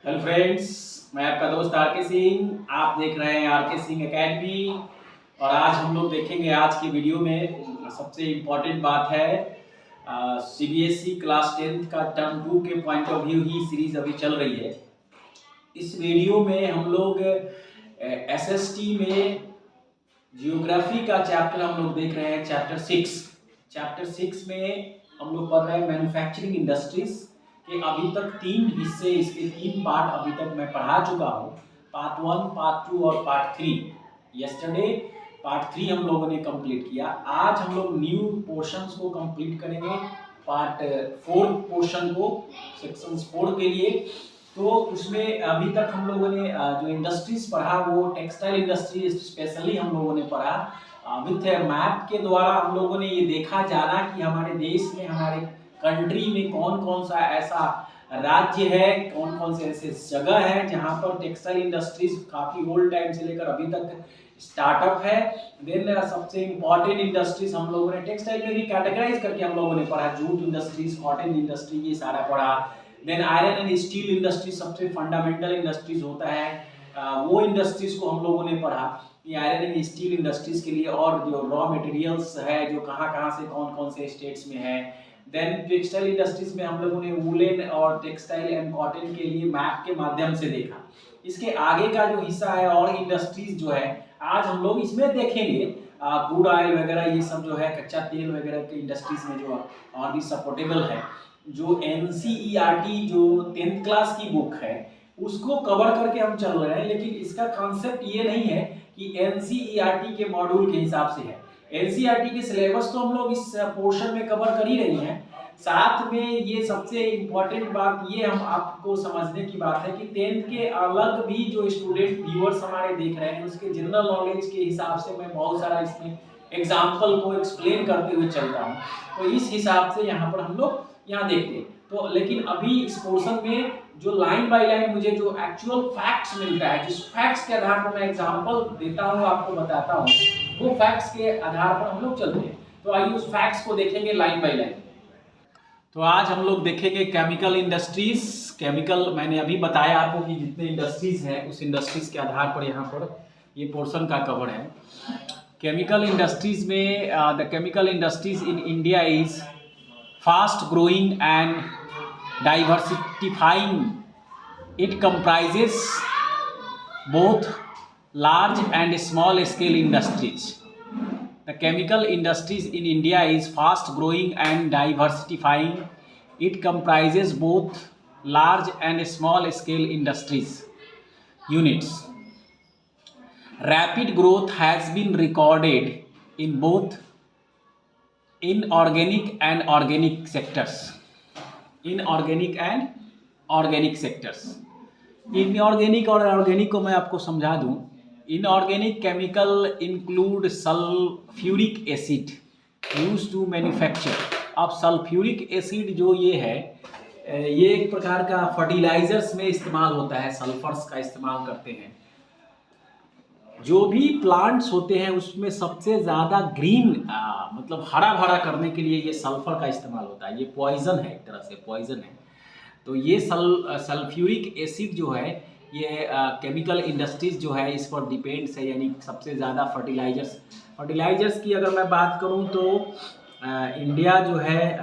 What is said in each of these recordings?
Hello friends, मैं आपका दोस्त आर के सिंह। आप देख रहे हैं आर के सिंह एकेडमी। और आज हम लोग देखेंगे, आज की वीडियो में सबसे इम्पोर्टेंट बात है सीबीएसई क्लास 10th का टर्म 2 के point of view he series अभी चल रही है। इस वीडियो में हम लोग एसएसटी में जियोग्राफी का चैप्टर हम लोग देख रहे हैं, चैप्टर 6 में हम लोग पढ़ रहे हैं मैन्युफैक्चरिंग इंडस्ट्रीज के अभी तक 3 हिस्से, इसके 3 पार्ट अभी तक मैं पढ़ा चुका हूँ। पार्ट 1, पार्ट 2 और पार्ट 3। यस्टरडे पार्ट 3 हम लोगों ने कंप्लीट किया। आज हम लोग न्यू पोर्शंस को कंप्लीट करेंगे, पार्ट 4 पोर्शन को, सेक्शंस 4 के लिए। तो उसमें अभी तक हम लोगों ने जो इंडस्ट्रीज पढ़ा वो टेक्सटाइल इंडस्ट्री स्पेशली हम लोगों ने पढ़ा। विथ मैप के द्वारा हम लोगों ने ये देखा जाना कि हमारे देश में, हमारे कंट्री में कौन कौन सा ऐसा राज्य है, कौन कौन से ऐसे जगह है जहाँ पर टेक्सटाइल इंडस्ट्रीज काफ़ी ओल्ड टाइम से लेकर अभी तक स्टार्टअप है। देन सबसे इम्पोर्टेंट इंडस्ट्रीज हम लोगों ने टेक्सटाइल में भी कैटेगराइज करके हम लोगों ने पढ़ा, जूट इंडस्ट्रीज, कॉटन इंडस्ट्री, ये सारा पढ़ा। Then iron and steel industry सबसे फंडामेंटल इंडस्ट्रीज होता है, वो इंडस्ट्रीज को हम लोगों ने पढ़ा। ये आयरन एंड स्टील इंडस्ट्रीज के लिए और जो रॉ मटेरियल्स है, जो कहाँ कहाँ से कौन कौन से स्टेट्स में है। देन टेक्सटाइल इंडस्ट्रीज में हम लोगों ने वूलन और टेक्सटाइल एंड कॉटन के लिए मैप के माध्यम से देखा। इसके आगे का जो हिस्सा है और इंडस्ट्रीज जो है, आज हम लोग इसमें देखेंगे क्रूड ऑयल वगैरह, ये सब जो है कच्चा तेल वगैरह के इंडस्ट्रीज में जो और भी सपोर्टेबल है। जो एनसीईआरटी जो 10th क्लास की बुक है उसको कवर करके हम चल रहे हैं, लेकिन इसका कॉन्सेप्ट ये नहीं है कि एनसीईआरटी के मॉड्यूल के हिसाब से है। एनसीईआरटी के सिलेबस तो हम लोग इस पोर्शन में कवर कर ही रही हैं। साथ में ये सबसे इम्पोर्टेंट बात ये हम आपको समझने की बात है कि 10th के अलग भी जो स्टूडेंट व्यूअर्स हमारे देख रहे हैं, उसके जनरल नॉलेज के हिसाब से मैं बहुत सारा इसमें एग्जाम्पल को एक्सप्लेन करते हुए चलता हूँ। तो इस हिसाब से यहाँ पर हम लोग यहाँ देखते हैं। तो लेकिन अभी इस पोर्शन में जो लाइन बाय लाइन मुझे जो एक्चुअल फैक्ट्स मिलता है, जिस फैक्ट्स के आधार पर मैं एग्जांपल देता हूँ, आपको बताता हूँ, वो फैक्ट्स के आधार पर हम लोग चलते हैं। तो आइए उस फैक्ट्स को देखेंगे लाइन बाय लाइन। तो आज हम लोग देखेंगे केमिकल इंडस्ट्रीज। केमिकल, मैंने अभी बताया आपको कि जितने इंडस्ट्रीज हैं उस इंडस्ट्रीज के आधार पर यहाँ पर ये पोर्शन का कवर है। केमिकल इंडस्ट्रीज में the chemical industries in India is fast growing and diversifying. It comprises both large and small scale industries. The chemical industries in India is fast growing and diversifying. It comprises both large and small scale industries units. Rapid growth has been recorded in both inorganic and organic sectors. Inorganic and organic sectors. Inorganic और organic को मैं आपको समझा दूं। Inorganic chemical include sulphuric acid used to manufacture. अब sulphuric acid जो ये है, ये एक प्रकार का फर्टिलाइजर्स में इस्तेमाल होता है, सल्फर्स का इस्तेमाल करते हैं। जो भी प्लांट्स होते हैं उसमें सबसे ज़्यादा ग्रीन मतलब हरा भरा करने के लिए ये सल्फर का इस्तेमाल होता है। ये पॉइजन है, एक तरह से पॉइजन है। तो ये सल्फ्यूरिक एसिड जो है, ये केमिकल इंडस्ट्रीज जो है इस पर डिपेंड्स है, यानी सबसे ज़्यादा फर्टिलाइजर्स की अगर मैं बात करूं तो इंडिया जो है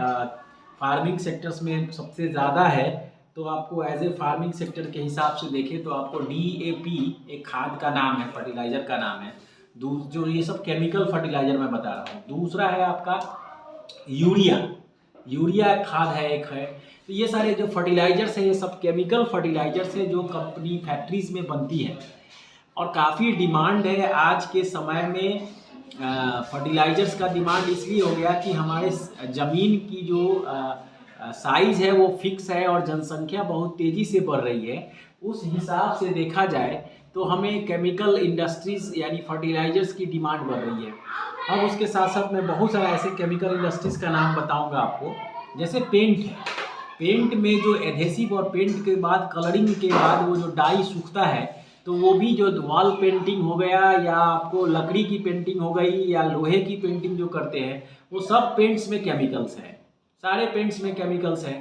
फार्मिंग सेक्टर्स में सबसे ज़्यादा है। तो आपको एज ए फार्मिंग सेक्टर के हिसाब से देखें तो आपको DAP एक खाद का नाम है, फर्टिलाइजर का नाम है। जो ये सब केमिकल फर्टिलाइजर मैं बता रहा हूँ। दूसरा है आपका यूरिया खाद है, एक है। तो ये सारे जो फर्टिलाइजर्स है ये सब केमिकल फर्टिलाइजर्स है जो कंपनी फैक्ट्रीज में बनती है। और काफ़ी डिमांड है आज के समय में। फर्टिलाइजर्स का डिमांड इसलिए हो गया कि हमारे ज़मीन की जो साइज़ है वो फिक्स है और जनसंख्या बहुत तेज़ी से बढ़ रही है। उस हिसाब से देखा जाए तो हमें केमिकल इंडस्ट्रीज़ यानी फर्टिलाइजर्स की डिमांड बढ़ रही है। अब उसके साथ साथ मैं बहुत सारा ऐसे केमिकल इंडस्ट्रीज़ का नाम बताऊंगा आपको। जैसे पेंट है, पेंट में जो एडहेसिव और पेंट के बाद कलरिंग के बाद वो जो डाई सूखता है, तो वो भी जो वॉल पेंटिंग हो गया या आपको लकड़ी की पेंटिंग हो गई या लोहे की पेंटिंग जो करते हैं, वो सब पेंट्स में केमिकल्स हैं, सारे पेंट्स में केमिकल्स हैं।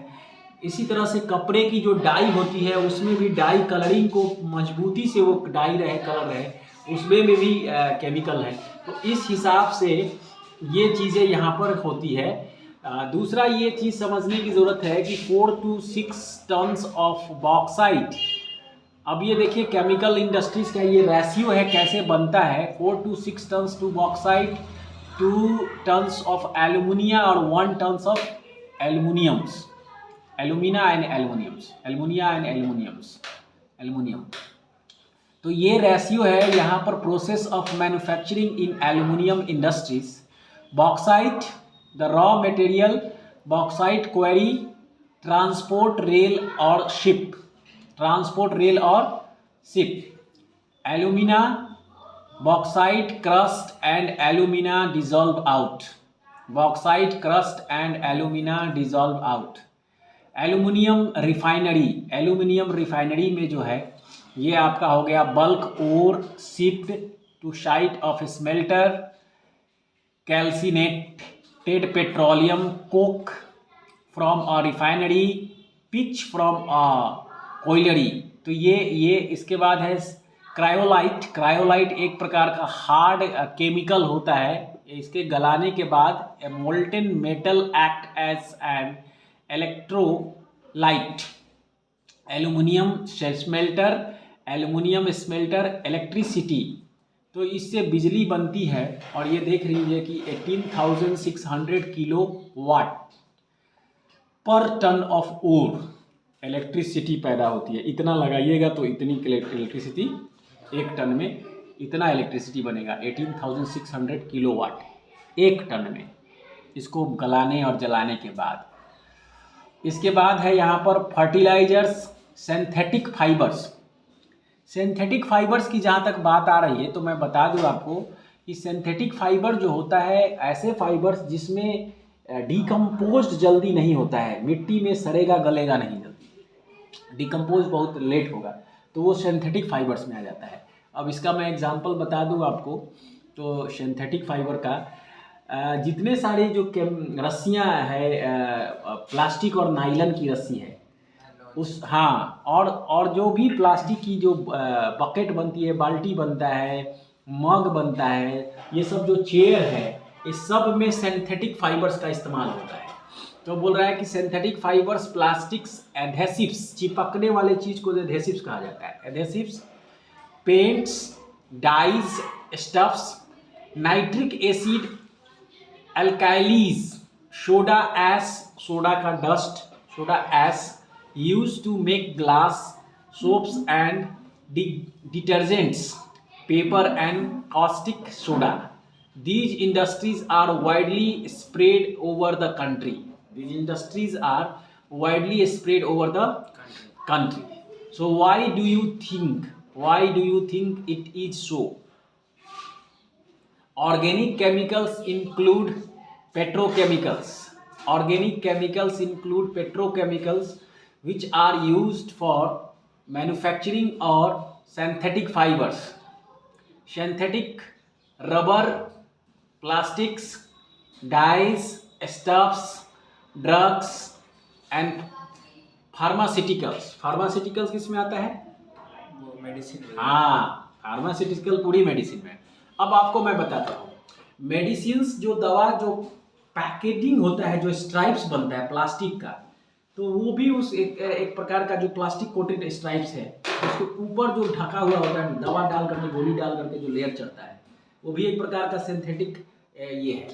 इसी तरह से कपड़े की जो डाई होती है उसमें भी डाई कलरिंग को मजबूती से वो डाई रहे, कलर रहे, उसमें भी केमिकल है। तो इस हिसाब से ये चीज़ें यहाँ पर होती है। दूसरा ये चीज़ समझने की ज़रूरत है कि 4 to 6 टन्स ऑफ बॉक्साइट। अब ये देखिए केमिकल इंडस्ट्रीज़ का ये रेशियो है कैसे बनता है। 4 to 6 tons to bauxite, 2 tons of alumina और 1 tons of aluminiums, alumina and aluminiums, alumina and aluminium. तो ये रेशियो है यहाँ पर। Process of manufacturing in aluminium industries, bauxite the raw material, bauxite quarry, transport rail और ship, transport rail और ship, alumina, bauxite crust and alumina dissolve out, bauxite crust and alumina dissolve out. Aluminium refinery, aluminium refinery में जो है ये आपका हो गया bulk ore shift to site of smelter, calcinated petroleum coke from a refinery, pitch from a colliery. तो ये इसके बाद है क्रायोलाइट। क्रायोलाइट एक प्रकार का हार्ड केमिकल होता है। इसके गलाने के बाद molten metal act as an electrolyte. Aluminium smelter, aluminium smelter electricity, तो इससे बिजली बनती है। और ये देख लीजिए कि 18,600 किलो वाट पर टन ऑफ ओर इलेक्ट्रिसिटी पैदा होती है। इतना लगाइएगा तो इतनी इलेक्ट्रिसिटी, एक टन में इतना इलेक्ट्रिसिटी बनेगा, 18,600 किलो वाट एक टन में, इसको गलाने और जलाने के बाद। इसके बाद है यहाँ पर fertilizers, synthetic fibres. Synthetic fibres की जहाँ तक बात आ रही है तो मैं बता दूँ आपको कि सिंथेटिक फाइबर जो होता है ऐसे फाइबर्स जिसमें डिकम्पोज जल्दी नहीं होता है, मिट्टी में सड़ेगा गलेगा नहीं जल्दी, डिकम्पोज बहुत लेट होगा, तो वो सिंथेटिक फाइबर्स में आ जाता है। अब इसका मैं एग्जांपल बता दूँ आपको, तो सिंथेटिक फाइबर का जितने सारे जो रस्सियाँ है, प्लास्टिक और नाइलन की रस्सी है उस, हाँ, और जो भी प्लास्टिक की जो बकेट बनती है, बाल्टी बनता है, मग बनता है, ये सब जो चेयर है, इस सब में सिंथेटिक फाइबर्स का इस्तेमाल होता है। तो बोल रहा है कि सिंथेटिक फाइबर्स, प्लास्टिक्स, एडहेसिव्स, चिपकने वाले चीज़ को एडहेसिव्स कहा जाता है, adhesives, paints, dyes, stuffs, nitric acid, alkalies, soda ash, soda का dust, soda ash, used to make glass, soaps and detergents, paper and caustic soda. These industries are widely spread over the country. These industries are widely spread over the country. So why do you think it is so? Organic chemicals include petrochemicals. Organic chemicals include petrochemicals which are used for manufacturing or synthetic fibers, synthetic rubber, plastics, dyes, stuffs, drugs and pharmaceuticals. Pharmaceuticals किस में आता है? वो medicine. हाँ, pharmaceutical पूरी medicine में। अब आपको मैं बताता हूँ, मेडिसिन्स जो दवा जो पैकेजिंग होता है, जो स्ट्राइप्स बनता है प्लास्टिक का, तो वो भी उस एक प्रकार का जो प्लास्टिक कोटेड स्ट्राइप्स है, उसके ऊपर जो ढका हुआ होता है, दवा डाल करके, गोली डाल करके जो लेयर चढ़ता है, वो भी एक प्रकार का सिंथेटिक ये है।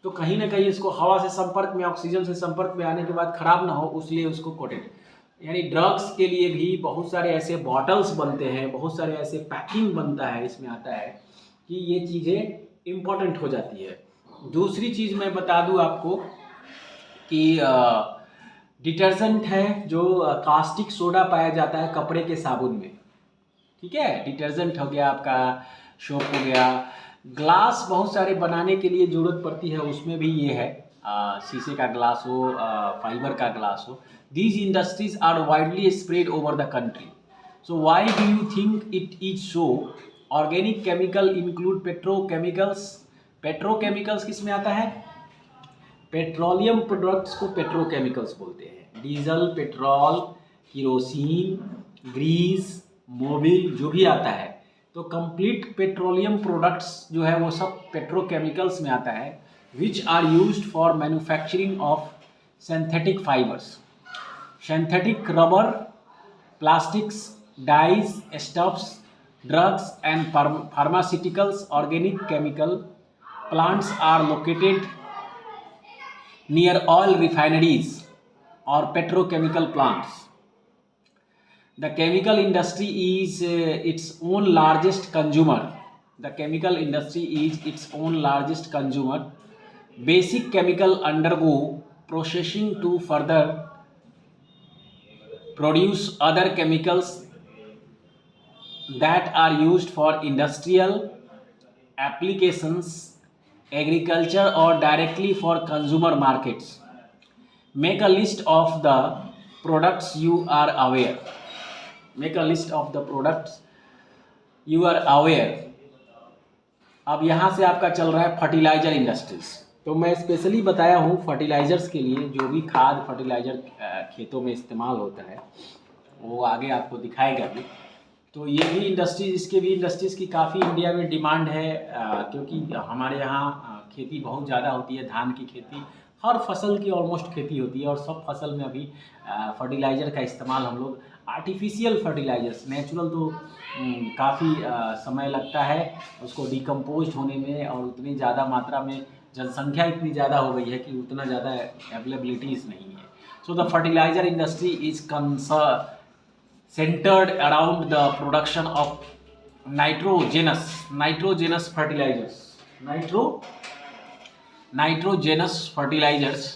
तो कहीं ना कहीं इसको हवा से संपर्क में, ऑक्सीजन से संपर्क में आने के बाद खराब ना हो, इसलिए उसको कोटेड। यानी ड्रग्स के लिए भी बहुत सारे ऐसे बॉटल्स बनते हैं, बहुत सारे ऐसे पैकिंग बनता है, इसमें आता है कि ये चीज़ें इम्पॉर्टेंट हो जाती है। दूसरी चीज़ मैं बता दूँ आपको कि डिटर्जेंट है जो कास्टिक सोडा पाया जाता है कपड़े के साबुन में, ठीक है, डिटर्जेंट हो गया आपका, सोप हो गया, ग्लास बहुत सारे बनाने के लिए ज़रूरत पड़ती है, उसमें भी ये है, शीशे का ग्लास हो, फाइबर का ग्लास हो। These industries are widely spread over the country. So why do you think it is so? Organic chemical include petrochemicals. Petrochemicals किस में आता है? पेट्रोलियम प्रोडक्ट्स को पेट्रोकेमिकल्स बोलते हैं। Diesel, petrol, kerosene, grease, Mobil जो भी आता है, तो कंप्लीट पेट्रोलियम प्रोडक्ट्स जो है वो सब पेट्रोकेमिकल्स में आता है, which are used for manufacturing of synthetic fibres, synthetic rubber, plastics, dyes, stuffs, drugs and pharmaceuticals. Organic chemical plants are located near oil refineries or petrochemical plants. The chemical industry is its own largest consumer. The chemical industry is its own largest consumer. Basic chemical undergo processing to further produce other chemicals that are used for industrial applications, agriculture or directly for consumer markets. Make a list of the products you are aware. Make a list of the products you are aware. अब यहाँ से आपका चल रहा है fertiliser industries. तो मैं specially बताया हूँ फर्टिलाइज़र्स के लिए, जो भी खाद फर्टिलाइज़र खेतों में इस्तेमाल होता है वो आगे आपको दिखाएगा भी। तो ये भी इंडस्ट्रीज, इसके भी इंडस्ट्रीज़ की काफ़ी इंडिया में डिमांड है, क्योंकि हमारे यहाँ खेती बहुत ज़्यादा होती है, धान की खेती, हर फसल की ऑलमोस्ट खेती होती है, और सब फसल में अभी फर्टिलाइज़र का इस्तेमाल हम लोग, आर्टिफिशियल फर्टिलाइज़र्स, नेचुरल तो काफ़ी समय लगता है उसको डिकम्पोज होने में, और उतनी ज़्यादा मात्रा में जनसंख्या इतनी ज़्यादा हो गई है कि उतना ज़्यादा अवेलेबिलिटीज़ नहीं है। So the fertilizer industry is centered around the production of nitrogenous fertilizers,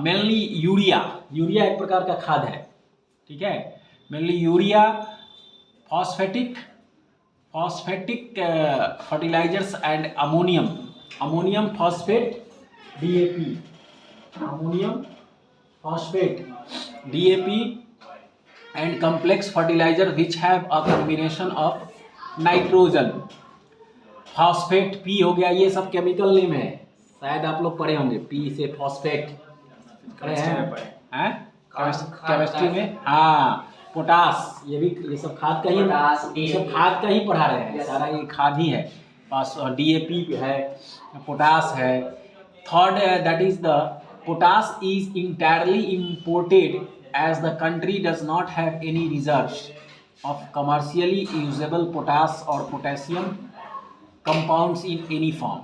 mainly urea एक प्रकार का खाद है, ठीक है, mainly urea, phosphatic fertilizers and ammonium phosphate, DAP and complex fertilizer which have a combination of nitrogen, phosphate, P हो गया, ये सब केमिकल नेम है, शायद आप लोग पढ़े होंगे, P से फॉस्फेट पढ़े हैं केमिस्ट्री में। हाँ, पोटास, ये सब खाद का ही पढ़ा रहे हैं, सारा ये खाद ही है। DAP है, पोटास है। Third that is the potash is entirely imported as the country does not have any reserves of commercially usable potash or potassium compounds in any form.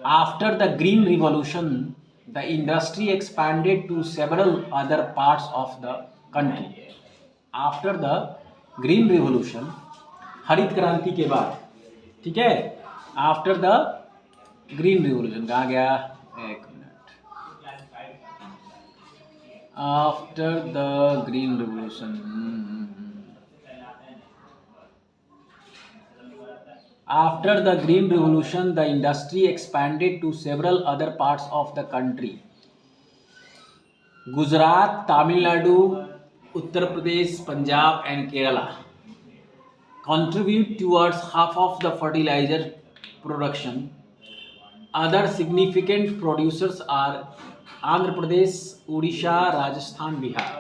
After the Green Revolution, the industry expanded to several other parts of the country. After the Green Revolution, हरित क्रांति के बाद, ठीक है, after the green revolution, कहाँ गया, एक minute, after the green revolution, after the green revolution the industry expanded to several other parts of the country. Gujarat, Tamil Nadu, Uttar Pradesh, Punjab and Kerala contribute towards half of the fertilizer production. Other significant producers are Andhra Pradesh, Odisha, Rajasthan, Bihar,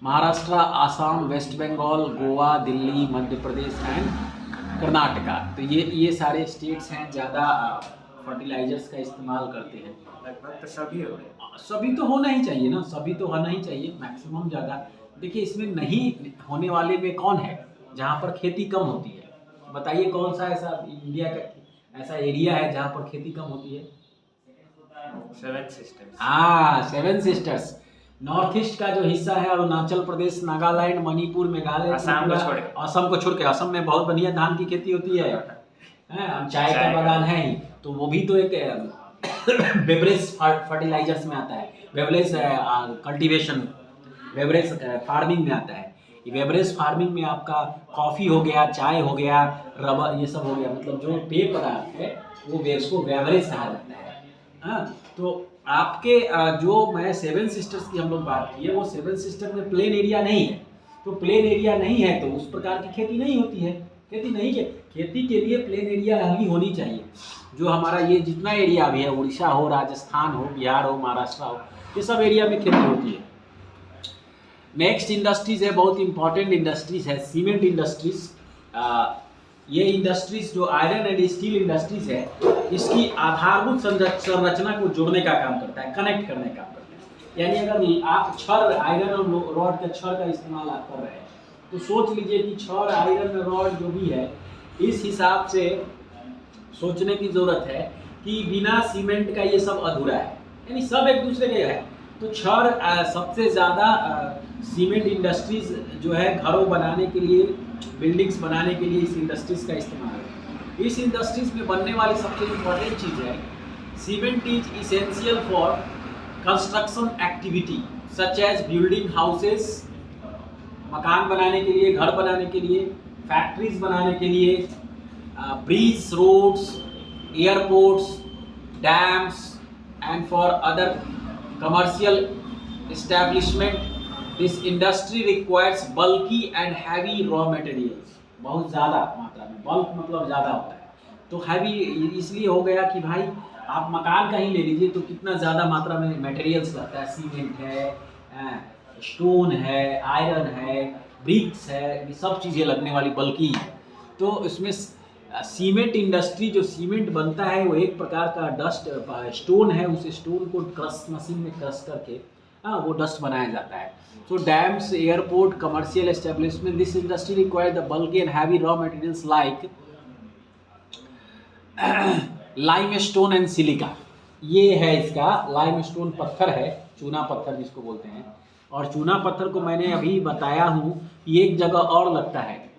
Maharashtra, Assam, West Bengal, Goa, Delhi, Madhya Pradesh and Karnataka. तो ये सारे states हैं ज़्यादा fertilisers का इस्तेमाल करते हैं। लगभग तो सभी हो गए, सभी तो होना ही चाहिए ना, सभी तो होना ही चाहिए, मैक्सिमम ज़्यादा। देखिए इसमें नहीं होने वाले में कौन है, जहाँ पर खेती कम होती है, बताइए कौन सा ऐसा इंडिया का ऐसा एरिया है जहाँ पर खेती कम होती है? Seven sisters. हाँ, सेवन सिस्टर्स। नॉर्थ ईस्ट का जो हिस्सा है, अरुणाचल प्रदेश, नागालैंड, मणिपुर, मेघालय, असम को छोड़ के असम में बहुत बढ़िया धान की खेती होती है, चाय का बागान है ही, तो वो भी तो एक बेवरेज फर्टिलाइजर्स में आता है, बेवरेज कल्टीवेशन, बेवरेज फार्मिंग में आता है। ये बेवरेज फार्मिंग में आपका कॉफ़ी हो गया, चाय हो गया, रबर, ये सब हो गया, मतलब जो पेय पदार्थ है वो उसको बेवरेज कहा जाता है। हाँ, तो आपके जो मैं सेवन सिस्टर्स की हम लोग बात की है, वो सेवन सिस्टर में प्लेन एरिया नहीं है, तो प्लेन एरिया नहीं है तो उस प्रकार की खेती नहीं होती है। खेती नहीं के खेती के लिए प्लेन एरिया ही होनी चाहिए। जो हमारा ये जितना एरिया भी है, उड़ीसा हो, राजस्थान हो, बिहार हो, महाराष्ट्र हो, ये सब एरिया में खेती होती है। नेक्स्ट इंडस्ट्रीज है, बहुत इंपॉर्टेंट इंडस्ट्रीज है, सीमेंट इंडस्ट्रीज। ये इंडस्ट्रीज जो आयरन एंड स्टील इंडस्ट्रीज है, इसकी आधारभूत संरचना को जोड़ने का काम करता है, कनेक्ट करने का काम करता है। यानी अगर आप छड़, आयरन और रॉड के छड़ का इस्तेमाल आप कर रहे हैं, तो सोच लीजिए कि छड़, आयरन, रॉड जो भी है, इस हिसाब से सोचने की ज़रूरत है कि बिना सीमेंट का ये सब अधूरा है, यानी सब एक दूसरे के है। तो छड़ सबसे ज़्यादा सीमेंट इंडस्ट्रीज जो है घरों बनाने के लिए, बिल्डिंग्स बनाने के लिए इस इंडस्ट्रीज़ का इस्तेमाल है। इस इंडस्ट्रीज़ में बनने वाली सबसे इम्पोर्टेंट चीज़ है, cement is essential for construction activity such as building houses, मकान बनाने के लिए, घर बनाने के लिए, फैक्ट्रीज बनाने के लिए, bridge, roads, airports, dams and for other commercial establishment. This industry requires bulky and heavy raw materials. बहुत ज़्यादा मात्रा में, बल्क मतलब ज़्यादा होता है, तो हैवी इसलिए हो गया कि भाई आप मकान का ही ले लीजिए तो कितना ज़्यादा मात्रा में मटेरियल्स लगता है। सीमेंट है, स्टोन है, आयरन है, ब्रिक्स है, ये सब चीज़ें लगने वाली बल्कि है। तो इसमें सीमेंट इंडस्ट्री, जो सीमेंट बनता है वो एक प्रकार का डस्ट स्टोन है, उस स्टोन को क्रश मशीन में क्रश करके वो डस्ट बनाया जाता है। So dams, airport, commercial establishment, this industry require the bulky and heavy raw materials like limestone and silica. ये है इसका लाइमस्टोन पत्थर है, चूना पत्थर जिसको बोलते हैं। और चूना पत्थर को मैंने अभी बताया हूँ कि एक जगह और लगता है।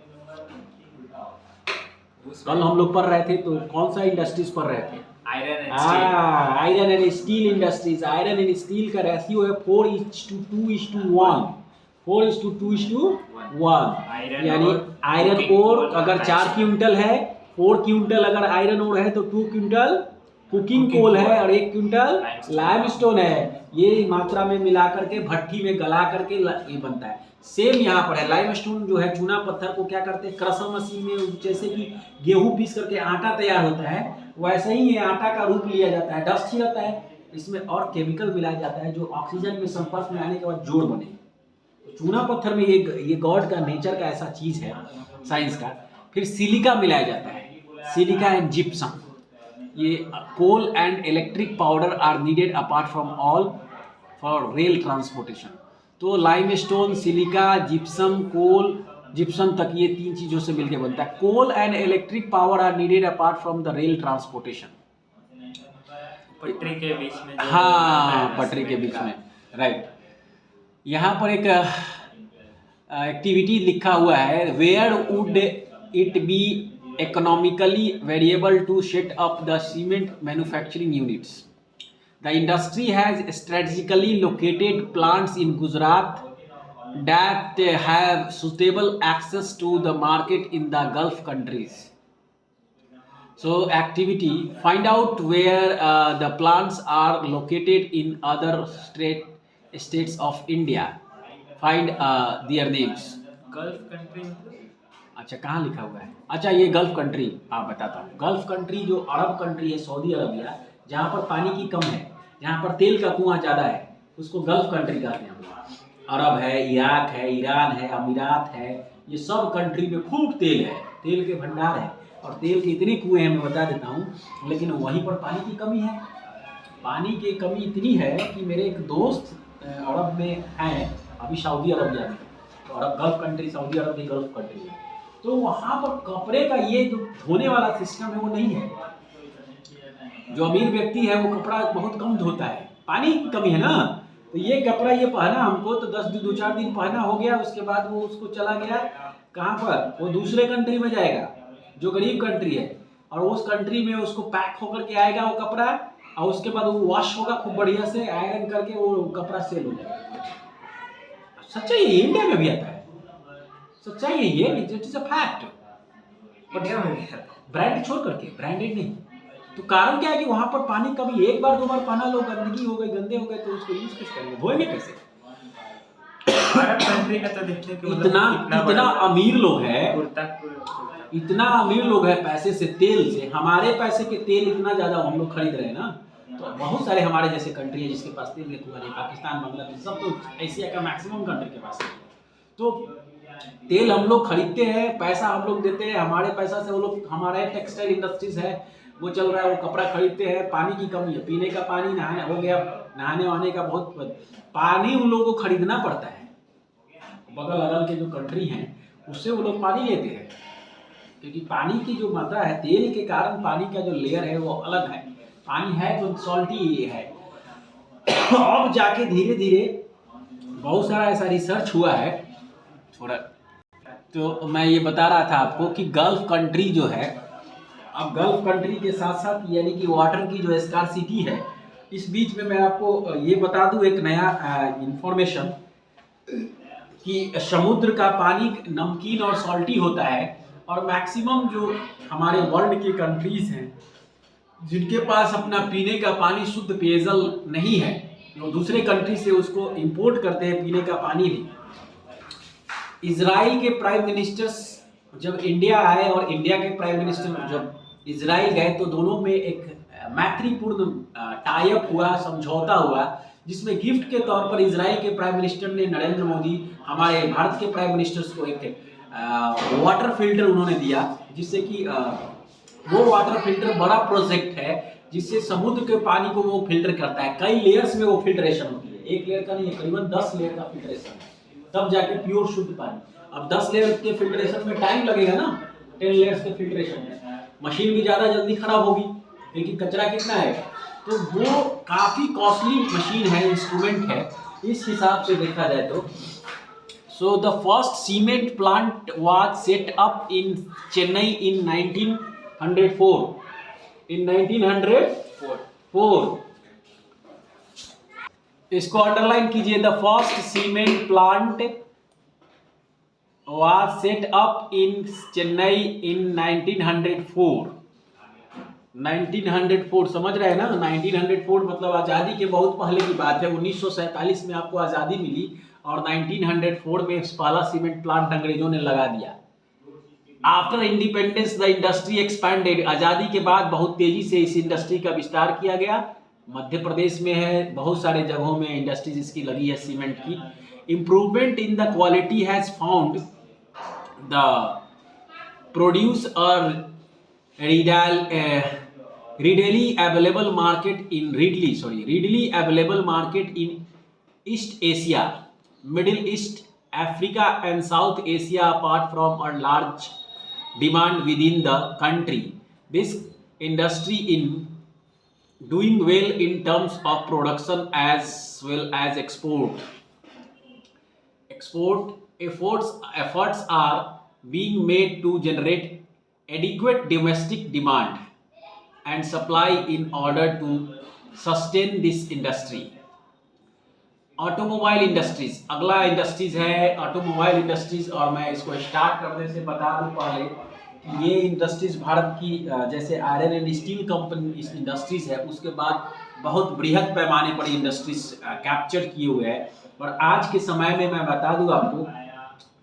कल हम लोग पढ़ रहे थे तो कौन सा इंडस्ट्रीज पढ़ रहे थे? Iron and steel industries. Iron and steel का रेशियो है 4:2:1। 4:2:1 यानी आयरन ओर अगर 4 क्विंटल है, 4 क्विंटल अगर आयरन ओर है तो 2 क्विंटल कुकिंग कोल है और 1 क्विंटल लाइमस्टोन है। ये मात्रा में मिला करके भट्टी में गला करके ये बनता है। सेम यहाँ पर है, लाइमस्टोन जो है चूना पत्थर को क्या करते हैं, क्रशर मशीन में जैसे कि गेहूं पीस करके आटा तैयार होता है, वैसे ही ये आटा का रूप लिया जाता है, डस्ट ही रहता है, इसमें और केमिकल मिलाया जाता है जो ऑक्सीजन में संपर्क में आने के बाद जोड़ बने। तो चूना पत्थर में ये गॉड का, नेचर का ऐसा चीज है, साइंस का। फिर सिलिका मिलाया जाता है, सिलिका एंड जिप्सम। ये coal and electric powder are needed apart from all for rail transportation. तो limestone, silica, gypsum, coal, gypsum तक ये 3 चीज़ों से मिलकर बनता है। Coal and electric power are needed apart from the rail transportation. पटरी के बीच में, हाँ, पटरी के बीच में, राइट। यहाँ पर एक एक्टिविटी लिखा हुआ है, where would it be economically variable to set up the cement manufacturing units. The industry has strategically located plants in Gujarat that have suitable access to the market in the Gulf countries. So activity, find out where the plants are located in other states of India. Find their names. Gulf country, अच्छा कहाँ लिखा हुआ है? अच्छा ये gulf country, हाँ बताता हूँ। गल्फ कंट्री जो अरब कंट्री है, सऊदी अरबिया, जहाँ पर पानी की कम है, जहाँ पर तेल का कुआं ज़्यादा है, उसको गल्फ कंट्री कहते हैं। अरब है, इराक है, ईरान है, अमीरात है, ये सब कंट्री में खूब तेल है, तेल के भंडार है और तेल के इतने कुएँ हैं मैं बता देता हूँ, लेकिन वहीं पर पानी की कमी है। पानी की कमी इतनी है कि मेरे एक दोस्त अरब में हैं, अभी सऊदी अरबिया में, तो अरब गल्फ कंट्री, सऊदी अरब भी गल्फ कंट्री है, तो वहाँ पर कपड़े का ये जो धोने वाला सिस्टम है वो नहीं है। जो अमीर व्यक्ति है वो कपड़ा बहुत कम धोता है, पानी की कमी है ना। तो ये कपड़ा ये पहना हमको तो 2-4 दिन पहना हो गया, उसके बाद वो उसको चला गया कहाँ पर, वो दूसरे कंट्री में जाएगा जो गरीब कंट्री है, और उस कंट्री में उसको पैक होकर के आएगा वो कपड़ा, और उसके बाद वो वॉश होगा खूब बढ़िया से, आयरन करके वो कपड़ा सेल हो जाएगा। सच्चाई है, इंडिया में भी आता है, सच्चाई है ये, it is a fact. Brand छोड़ करके, ब्रांडेड नहीं। तो कारण क्या है कि वहां पर पानी कभी 1 बार 2 बार पहना लो, गंदगी हो गई, गंदे हो गए, तो उसको यूज कैसे करेंगे, धोएंगे कैसे? अरब कंट्री का तो देखिए कि मतलब इतना बड़ा अमीर लोग है, कुर्ता इतना अमीर लोग है पैसे से, तेल से। हमारे पैसे के तेल इतना ज़्यादा हम लोग खरीद रहे हैं ना, तो बहुत सारे हमारे जैसे कंट्री है जिसके पास तेल के कुआं नहीं, पाकिस्तान, बांग्लादेश, सब तो एशिया का मैक्सिमम कंट्री के पास है। तो तेल हम लोग खरीदते हैं, पैसा हम लोग देते हैं, हमारे पैसा से वो लोग, हमारे टेक्सटाइल इंडस्ट्रीज है वो चल रहा है, वो कपड़ा खरीदते हैं। पानी की कमी है, पीने का पानी, नहाने हो गया, नहाने वहाने का बहुत पानी उन लोगों को खरीदना पड़ता है। बगल अगल के जो कंट्री हैं उससे वो लोग पानी लेते हैं, क्योंकि पानी की जो मात्रा है, तेल के कारण पानी का जो लेयर है वो अलग है। पानी है तो सॉल्टी है। अब जाके धीरे धीरे बहुत सारा ऐसा रिसर्च हुआ है थोड़ा, तो मैं ये बता रहा था आपको कि गल्फ कंट्री जो है, अब गल्फ कंट्री के साथ साथ यानी कि वाटर की जो स्कार्सिटी है, इस बीच में मैं आपको ये बता दूं एक नया इंफॉर्मेशन कि समुद्र का पानी नमकीन और सॉल्टी होता है, और मैक्सिमम जो हमारे वर्ल्ड के कंट्रीज हैं जिनके पास अपना पीने का पानी शुद्ध पेयजल नहीं है, वो दूसरे कंट्री से उसको इंपोर्ट करते हैं पीने का पानी भी। इजराइल के प्राइम मिनिस्टर्स जब इंडिया आए और इंडिया के प्राइम मिनिस्टर जब इजराइल गए, तो दोनों में एक मैत्रीपूर्ण टाई अप हुआ, समझौता हुआ, जिसमें गिफ्ट के तौर पर इजराइल के प्राइम मिनिस्टर ने, नरेंद्र मोदी, हमारे भारत के प्राइम मिनिस्टर्स को एक वाटर फिल्टर उन्होंने दिया, जिससे कि वो वाटर फिल्टर बड़ा प्रोजेक्ट है जिससे समुद्र के पानी को वो फिल्टर करता है। कई लेयर्स में वो फिल्ट्रेशन होती है, एक लेयर का नहीं है, करीबन 10 लेयर का फिल्ट्रेशन, तब जाके प्योर शुद्ध पानी। अब 10 लेयर के फिल्ट्रेशन में टाइम लगेगा ना, 10 लेयर्स के फिल्ट्रेशन में मशीन भी ज़्यादा जल्दी खराब होगी, लेकिन कचरा कितना है, तो वो काफ़ी कॉस्टली मशीन है, इंस्ट्रूमेंट है इस हिसाब से देखा जाए तो। So the first cement plant was set up in Chennai in 1904। In 1904 इसको अंडरलाइन कीजिए, the first cement plant was set up in Chennai in 1904। 1904 समझ रहे हैं ना, 1904 मतलब आज़ादी के बहुत पहले की बात है। 1947 में आपको आज़ादी मिली और 1904 में पहला सीमेंट प्लांट अंग्रेजों ने लगा दिया। After independence the industry expanded, आज़ादी के बाद बहुत तेजी से इस इंडस्ट्री का विस्तार किया गया। मध्य प्रदेश में है, बहुत सारे जगहों में इंडस्ट्रीज इसकी लगी है सीमेंट की। Improvement in the quality has found the produce और readily available market in East Asia, Middle East, Africa and South Asia, apart from a large demand within the country. This industry in doing well in terms of production as well as export. Efforts are being made to generate adequate domestic demand and supply in order to sustain this industry. Automobile industries अगला industries है, automobile industries. और मैं इसको start करने से बता दूं पहले कि ये इंडस्ट्रीज भारत की जैसे iron and steel company industries है, उसके बाद बहुत बृहद पैमाने पर इंडस्ट्रीज कैप्चर किए हुए हैं। और आज के समय में मैं बता दूं आपको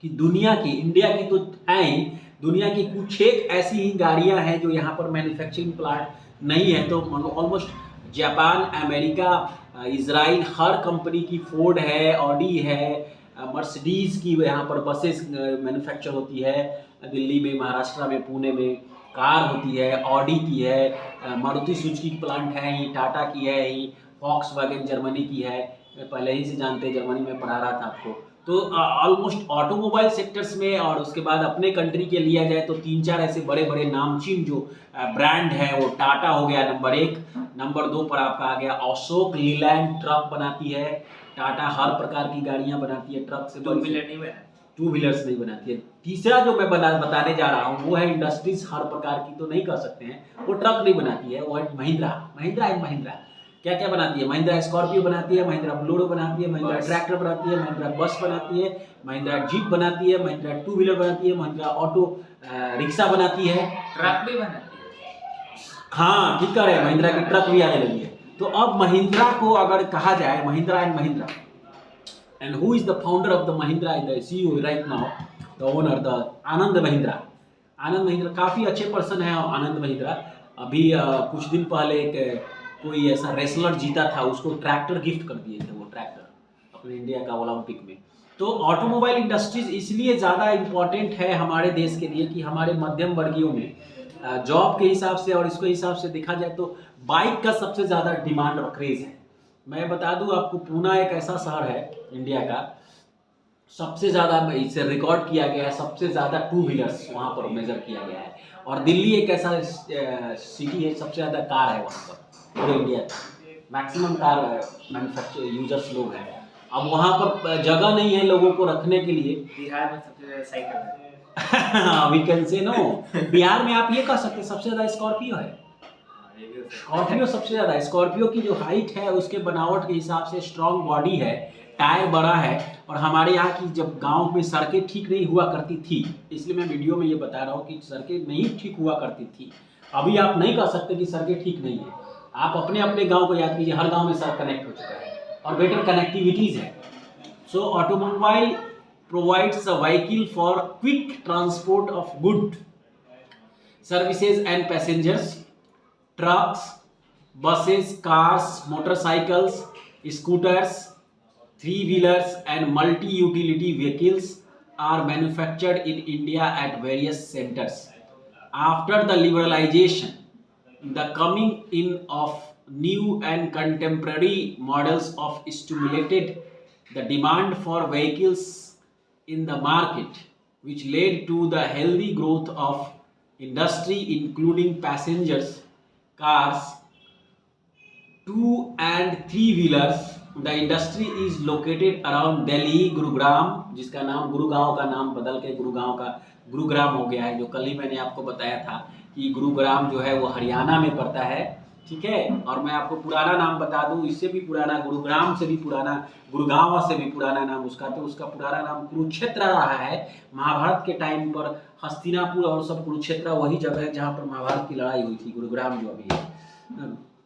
कि दुनिया की, इंडिया की तो है ही, दुनिया की कुछ एक ऐसी ही गाड़ियां हैं जो यहाँ पर मैन्युफैक्चरिंग प्लांट नहीं है, तो ऑलमोस्ट जापान, अमेरिका, इजराइल, हर कंपनी की, फोर्ड है, ऑडी है, मर्सिडीज़ की यहाँ पर बसेस मैन्युफैक्चर होती है, दिल्ली में, महाराष्ट्र में, पुणे में कार होती है, ऑडी की है, मारुति सुजुकी की प्लांट है ही, टाटा की है ही, वॉक्सवैगन जर्मनी की है, मैं पहले ही से जानते, जर्मनी में पढ़ा रहा था आपको। तो ऑलमोस्ट ऑटोमोबाइल सेक्टर्स में, और उसके बाद अपने कंट्री के लिया जाए तो 3-4 ऐसे बड़े बड़े नामचीन जो ब्रांड है, वो टाटा हो गया नंबर 1, नंबर 2 पर आपका आ गया अशोक लीलैंड, ट्रक बनाती है टाटा, हर प्रकार की गाड़ियां बनाती है, ट्रक से, टू व्हीलर्स नहीं बनाती है। तीसरा जो मैं बताने जा रहा हूँ वो है इंडस्ट्रीज, हर प्रकार की तो नहीं कह सकते हैं, वो ट्रक नहीं बनाती है, वो है महिंद्रा। क्या क्या बनाती है? महिंद्रा स्कॉर्पियो बनाती है, महिंद्रा बोलेरो बनाती है, महिंद्रा ट्रैक्टर बनाती है, महिंद्रा बस बनाती है, महिंद्रा जीप बनाती है, महिंद्रा टू व्हीलर बनाती है, महिंद्रा ऑटो रिक्शा बनाती है, ट्रक भी बनाती है। हाँ ठीक है, महिंद्रा की ट्रक भी आने लगी है। तो अब महिंद्रा को अगर कहा जाए, Mahindra and Mahindra, and who is the founder of the Mahindra and the CEO right now, the owner, the Anand Mahindra. Anand Mahindra काफ़ी अच्छे पर्सन है. आनंद महिंद्रा अभी कुछ दिन पहले एक कोई ऐसा रेसलर जीता था, उसको ट्रैक्टर गिफ्ट कर दिए थे, वो ट्रैक्टर अपने इंडिया का ओलंपिक में. तो ऑटोमोबाइल इंडस्ट्रीज इसलिए ज़्यादा इम्पॉर्टेंट है हमारे देश के लिए कि हमारे मध्यम वर्गीयों में जॉब के हिसाब से और इसके हिसाब से देखा जाए तो बाइक का सबसे ज़्यादा डिमांड और क्रेज़ है. मैं बता दूं आपको, पूना एक ऐसा शहर है इंडिया का, सबसे ज़्यादा इसे रिकॉर्ड किया गया है, सबसे ज़्यादा टू व्हीलर्स वहाँ पर मेजर किया गया है. और दिल्ली एक ऐसा सिटी है, सबसे ज़्यादा कार है वहाँ पर पूरे इंडिया में, मैक्सिमम कार मैन्युफैक्चर यूजर्स लोग हैं. अब वहाँ पर जगह नहीं है लोगों को रखने के लिए. बिहार में सबसे ज़्यादा साइकिल है. We can say no, Bihar में आप ये कह सकते हैं सबसे ज़्यादा स्कॉर्पियो है. स्कॉर्पियो सबसे ज़्यादा, स्कॉर्पियो की जो हाइट है उसके बनावट के हिसाब से स्ट्रॉन्ग बॉडी है, टायर बड़ा है. और हमारे यहाँ की जब गांव में सड़कें ठीक नहीं हुआ करती थी, इसलिए मैं वीडियो में ये बता रहा हूँ कि सड़कें नहीं ठीक हुआ करती थी. अभी आप नहीं कह सकते कि सड़कें ठीक नहीं है. आप अपने अपने गाँव को याद कीजिए, हर गाँव में सड़क कनेक्ट हो चुका है और बेटर कनेक्टिविटीज़ है. So automobile provides a vehicle for quick transport of good services and passengers. Trucks, buses, cars, motorcycles, scooters, three-wheelers and multi-utility vehicles are manufactured in India at various centers. After the liberalization, the coming in of new and contemporary models of stimulated the demand for vehicles in the market, which led to the healthy growth of industry including passengers cars, 2 and 3 wheelers. The industry is located around Delhi, Gurugram, जिसका नाम गुरुगांव का नाम बदल के गुरुगांव का गुरुग्राम हो गया है, जो कल ही मैंने आपको बताया था कि गुरुग्राम जो है वो हरियाणा में पड़ता है. ठीक है. और मैं आपको पुराना नाम बता दूं, इससे भी पुराना, गुरुग्राम से भी पुराना, गुरुगांव से भी पुराना नाम उसका, तो उसका पुराना नाम कुरुक्षेत्र रहा है. महाभारत के टाइम पर हस्तिनापुर और सब कुरुक्षेत्र वही जगह है जहाँ पर महाभारत की लड़ाई हुई थी, गुरुग्राम जो अभी है.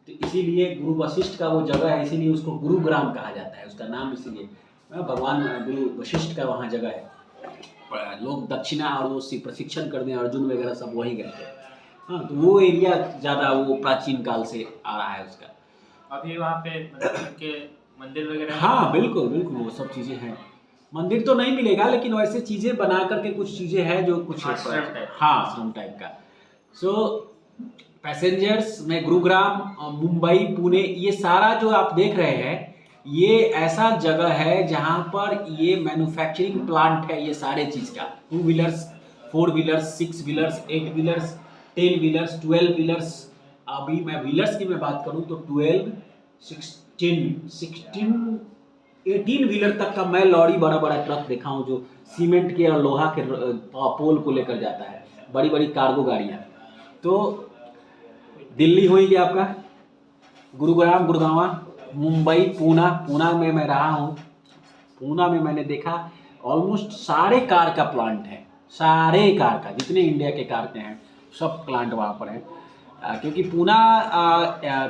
तो इसीलिए गुरु वशिष्ठ का वो जगह है, इसीलिए उसको गुरुग्राम कहा जाता है, उसका नाम इसीलिए भगवान गुरु वशिष्ठ का वहाँ जगह है. लोग दक्षिणा और वो प्रशिक्षण करने अर्जुन वगैरह सब वहीं गए थे. हाँ, तो वो एरिया ज़्यादा वो प्राचीन काल से आ रहा है उसका. अभी वहाँ पे मतलब के मंदिर वगैरह. हाँ बिल्कुल बिल्कुल, वो सब चीज़ें हैं. मंदिर तो नहीं मिलेगा लेकिन वैसे चीज़ें बना करके कुछ चीज़ें हैं जो कुछ आश्रम टाइप का. सो पैसेंजर्स में गुरुग्राम, मुंबई, पुणे, ये सारा जो आप देख रहे हैं ये ऐसा जगह है जहाँ पर ये मैन्युफैक्चरिंग प्लांट है. ये सारे चीज़ का 2 wheelers, 4 wheelers, 6 wheelers, 8 wheelers, 10 wheelers, 12 wheelers. अभी मैं व्हीलर्स की मैं बात करूँ तो 12, 16, 18 व्हीलर तक का मैं लॉरी, बड़ा बड़ा ट्रक देखा हूँ जो सीमेंट के और लोहा के पोल को लेकर जाता है, बड़ी बड़ी कार्गो गाड़ियाँ. तो दिल्ली हो ही गया आपका, गुरुग्राम, गुड़गांव, मुंबई, पूना में मैं रहा हूँ. पूना में मैंने देखा ऑलमोस्ट सारे कार का प्लांट है, सारे कार का, जितने इंडिया के कार के हैं सब प्लांट वहाँ पर है. क्योंकि पूना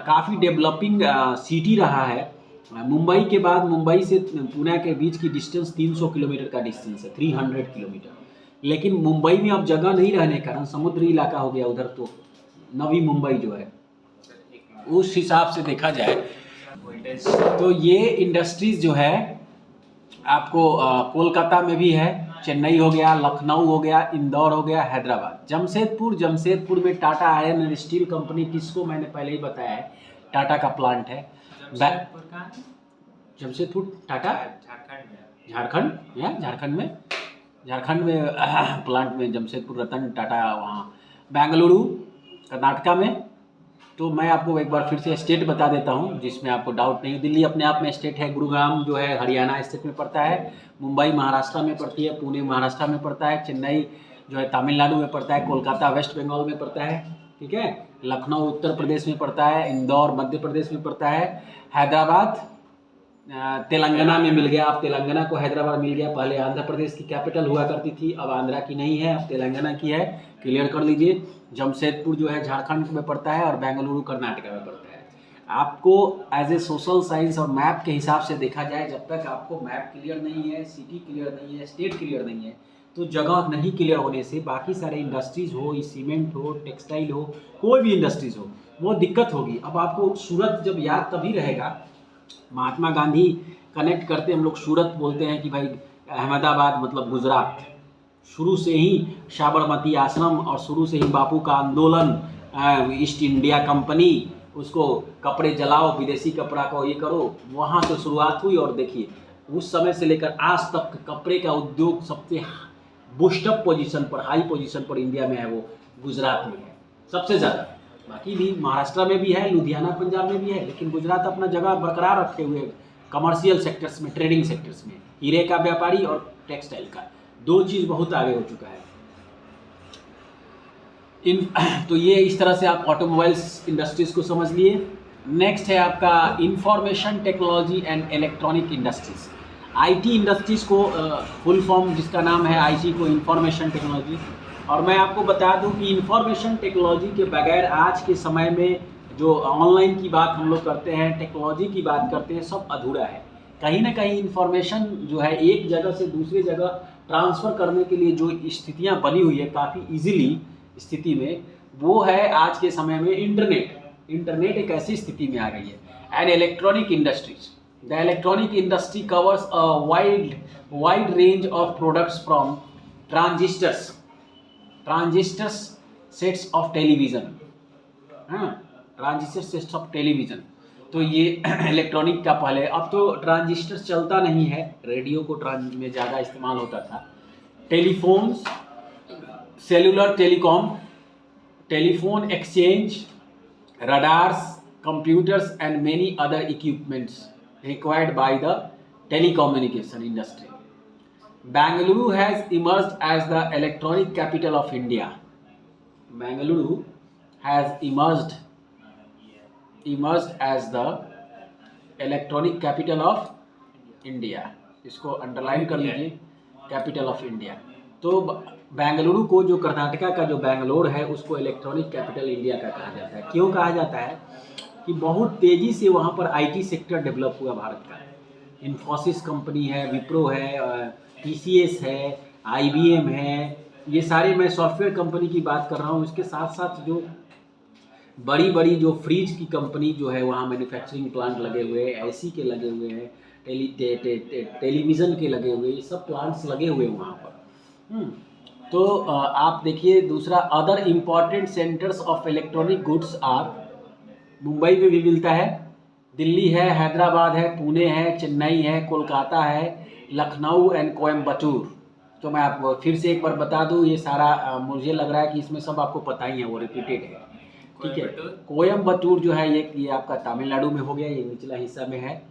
काफ़ी डेवलपिंग सिटी रहा है. मुंबई के बाद, मुंबई से पूना के बीच की डिस्टेंस 300 किलोमीटर का डिस्टेंस है, 300 किलोमीटर. लेकिन मुंबई में अब जगह नहीं रहने के कारण समुद्री इलाका हो गया उधर, तो नवी मुंबई जो है उस हिसाब से देखा जाए तो ये इंडस्ट्रीज जो है आपको कोलकाता में भी है, चेन्नई हो गया, लखनऊ हो गया, इंदौर हो गया, हैदराबाद. जमशेदपुर में Tata iron and steel company, किसको मैंने पहले ही बताया है, टाटा का प्लांट है. जमशेदपुर टाटा झारखंड में प्लांट में जमशेदपुर रतन टाटा वहाँ. बेंगलुरु कर्नाटका में. तो मैं आपको एक बार फिर से स्टेट बता देता हूँ जिसमें आपको डाउट नहीं. दिल्ली अपने आप में स्टेट है, गुरुग्राम जो है हरियाणा स्टेट में पड़ता है, मुंबई महाराष्ट्र में पड़ती है, पुणे महाराष्ट्र में पड़ता है, चेन्नई जो है तमिलनाडु में पड़ता है, कोलकाता वेस्ट बंगाल में पड़ता है. ठीक है. लखनऊ उत्तर प्रदेश में पड़ता है, इंदौर मध्य प्रदेश में पड़ता है, हैदराबाद तेलंगाना में मिल गया. अब तेलंगाना को हैदराबाद मिल गया. पहले आंध्र प्रदेश की कैपिटल हुआ करती थी, अब आंध्रा की नहीं है, अब तेलंगाना की है, क्लियर कर लीजिए. जमशेदपुर जो है झारखंड में पड़ता है और बेंगलुरु कर्नाटका में पड़ता है. आपको एज ए सोशल साइंस और मैप के हिसाब से देखा जाए, जब तक आपको मैप क्लियर नहीं है, सिटी क्लियर नहीं है, स्टेट क्लियर नहीं है, तो जगह नहीं क्लियर होने से बाकी सारे इंडस्ट्रीज़ हो, सीमेंट हो, टेक्सटाइल हो, कोई भी इंडस्ट्रीज़ हो, वो दिक्कत होगी। अब आपको सूरत जब याद तभी रहेगा, महात्मा गांधी कनेक्ट करते हम लोग सूरत बोलते हैं कि भाई अहमदाबाद मतलब गुजरात। शुरू से ही साबरमती आश्रम और शुरू से ही बापू का आंदोलन, ईस्ट इंडिया कंपनी, उसको कपड़े जलाओ, विदेशी कपड़ा को ये करो, वहाँ से शुरुआत हुई। और देखिए उस समय से लेकर आज तक कपड़े का उद्योग सबसे बूस्टअप पोजीशन पर, हाई पोजीशन पर इंडिया में है, वो गुजरात में है सबसे ज़्यादा। बाकी भी महाराष्ट्र में भी है, लुधियाना पंजाब में भी है, लेकिन गुजरात अपना जगह बरकरार रखे हुए कमर्शियल सेक्टर्स में, ट्रेडिंग सेक्टर्स में, हीरे का व्यापारी और टेक्सटाइल का, दो चीज़ बहुत आगे हो चुका है। तो ये इस तरह से आप ऑटोमोबाइल्स इंडस्ट्रीज़ को समझ लिए। नेक्स्ट है आपका information technology and electronic industries. IT industries को फुल फॉर्म जिसका नाम है आईटी को इंफॉर्मेशन टेक्नोलॉजी। और मैं आपको बता दूं कि इंफॉर्मेशन टेक्नोलॉजी के बगैर आज के समय में जो ऑनलाइन की बात हम लोग करते हैं, टेक्नोलॉजी की बात करते हैं, सब अधूरा है। कहीं ना कहीं इंफॉर्मेशन जो है एक जगह से दूसरी जगह ट्रांसफ़र करने के लिए जो स्थितियाँ बनी हुई है काफ़ी ईजिली स्थिति में, वो है आज के समय में इंटरनेट एक ऐसी स्थिति में आ गई है। And electronic industries, the electronic industry covers a wide range of products from transistors sets of television, transistor sets of television. तो ये इलेक्ट्रॉनिक का पहले, अब तो ट्रांजिस्टर चलता नहीं है, रेडियो को में ज़्यादा इस्तेमाल होता था। Telephones, cellular telecom, telephone exchange, radars, computers and many other equipments required by the telecommunication industry. Bangalore has emerged as the electronic capital of India. Bangalore has emerged as the electronic capital of India. इसको underline कर लीजिए, capital of India. तो बेंगलुरु को, जो कर्नाटका का जो बेंगलोर है, उसको इलेक्ट्रॉनिक कैपिटल इंडिया का कहा जाता है। क्यों कहा जाता है कि बहुत तेज़ी से वहाँ पर आईटी सेक्टर डेवलप हुआ भारत का। इन्फोसिस कंपनी है, विप्रो है, टीसीएस है, आईबीएम है, ये सारे, मैं सॉफ्टवेयर कंपनी की बात कर रहा हूँ। इसके साथ साथ जो बड़ी बड़ी जो फ्रिज की कंपनी जो है, वहाँ मैन्युफैक्चरिंग प्लांट लगे हुए हैं, एसी के लगे हुए हैं, टेलीविज़न के लगे हुए, ये सब प्लांट्स लगे हुए हैं वहाँ पर। तो आप देखिए दूसरा, other important centres of electronic goods are, Mumbai में भी मिलता है, दिल्ली है, हैदराबाद है, पुणे है, चेन्नई है, कोलकाता है, लखनऊ एंड कोयम्बटूर। तो मैं आपको फिर से एक बार बता दूं, ये सारा मुझे लग रहा है कि इसमें सब आपको पता ही है, वो रिपीटेड है, ठीक है। कोयम्बटूर जो है ये आपका तमिलनाडु में हो गया, ये निचला हिस्सा में है।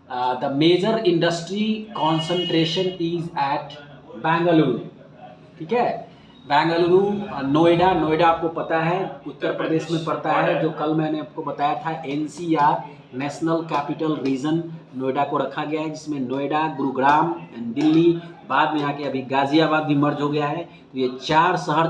The major industry concentration is at Bengaluru, ठीक है। बेंगलुरु, नोएडा आपको पता है उत्तर प्रदेश में पड़ता है, जो कल मैंने आपको बताया था NCR, national capital region, Noida को रखा गया है, जिसमें नोएडा, गुरुग्राम, दिल्ली, बाद में आके अभी गाजियाबाद भी मर्ज हो गया है। तो ये 4 शहर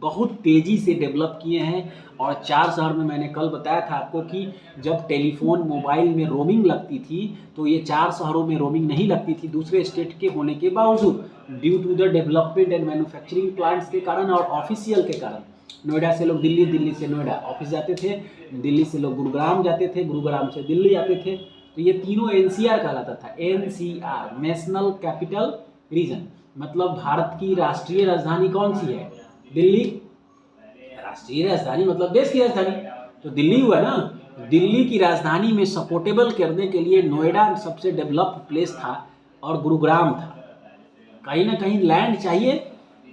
बहुत तेज़ी से डेवलप किए हैं। और 4 शहर में मैंने कल बताया था आपको कि जब टेलीफोन मोबाइल में रोमिंग लगती थी, तो ये 4 शहरों में रोमिंग नहीं लगती थी दूसरे स्टेट के होने के बावजूद, due to the development and manufacturing plants के कारण और ऑफिशियल के कारण। नोएडा से लोग दिल्ली, दिल्ली से नोएडा ऑफिस जाते थे, दिल्ली से लोग गुरुग्राम जाते थे, गुरुग्राम से दिल्ली आते थे। तो ये तीनों एनसीआर कहलाता था। एनसीआर, नेशनल कैपिटल रीजन, मतलब भारत की राष्ट्रीय राजधानी कौन सी है? दिल्ली। राष्ट्रीय राजधानी मतलब देश की राजधानी, तो दिल्ली हुआ ना। दिल्ली की राजधानी में सपोर्टेबल करने के लिए नोएडा सबसे डेवलप्ड प्लेस था और गुरुग्राम था। कहीं ना कहीं लैंड चाहिए,